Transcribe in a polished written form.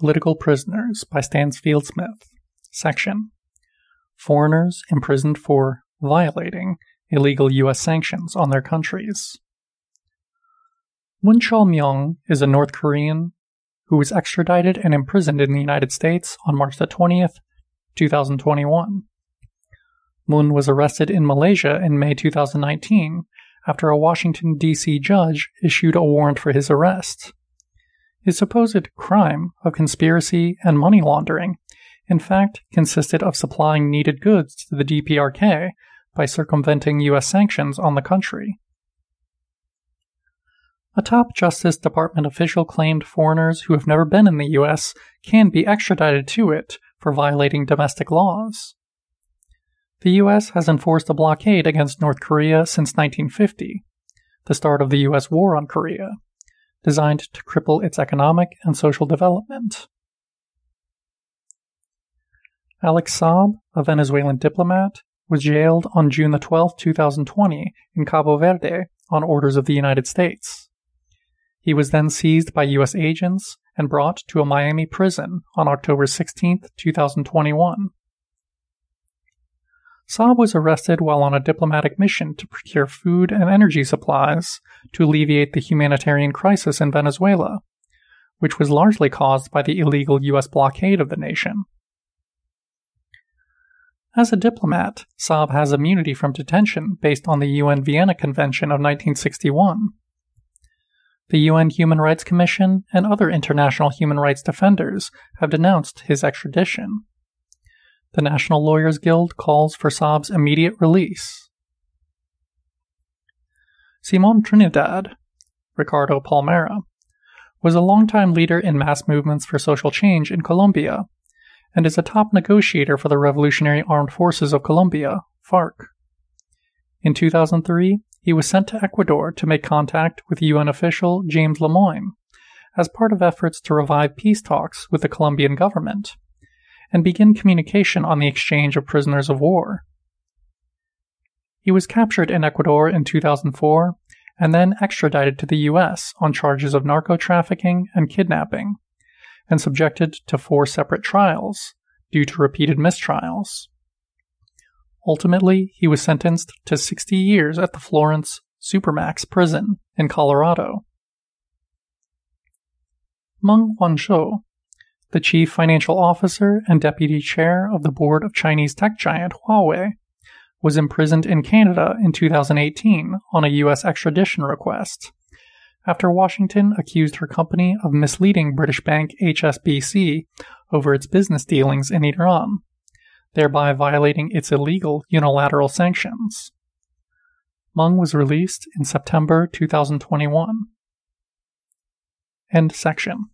Political Prisoners by Stansfield Smith. Section: Foreigners imprisoned for violating illegal U.S. sanctions on their countries. Moon Chol-myung is a North Korean who was extradited and imprisoned in the United States on March 20th, 2021. Moon was arrested in Malaysia in May 2019 after a Washington, D.C. judge issued a warrant for his arrest. His supposed crime of conspiracy and money laundering, in fact, consisted of supplying needed goods to the DPRK by circumventing U.S. sanctions on the country. A top Justice Department official claimed foreigners who have never been in the U.S. can be extradited to it for violating domestic laws. The U.S. has enforced a blockade against North Korea since 1950, the start of the U.S. war on Korea, designed to cripple its economic and social development. Alex Saab, a Venezuelan diplomat, was jailed on June 12, 2020 in Cabo Verde on orders of the United States. He was then seized by U.S. agents and brought to a Miami prison on October 16, 2021. Saab was arrested while on a diplomatic mission to procure food and energy supplies to alleviate the humanitarian crisis in Venezuela, which was largely caused by the illegal U.S. blockade of the nation. As a diplomat, Saab has immunity from detention based on the UN Vienna Convention of 1961. The UN Human Rights Commission and other international human rights defenders have denounced his extradition. The National Lawyers Guild calls for Saab's immediate release. Simon Trinidad, Ricardo Palmera, was a longtime leader in mass movements for social change in Colombia and is a top negotiator for the Revolutionary Armed Forces of Colombia, FARC. In 2003, he was sent to Ecuador to make contact with UN official James Lemoyne as part of efforts to revive peace talks with the Colombian government and begin communication on the exchange of prisoners of war. He was captured in Ecuador in 2004 and then extradited to the U.S. on charges of narco-trafficking and kidnapping, and subjected to 4 separate trials due to repeated mistrials. Ultimately, he was sentenced to 60 years at the Florence Supermax prison in Colorado. Meng Wanzhou, the chief financial officer and deputy chair of the board of Chinese tech giant Huawei, was imprisoned in Canada in 2018 on a U.S. extradition request, after Washington accused her company of misleading British bank HSBC over its business dealings in Iran, thereby violating its illegal unilateral sanctions. Meng was released in September 2021. End section.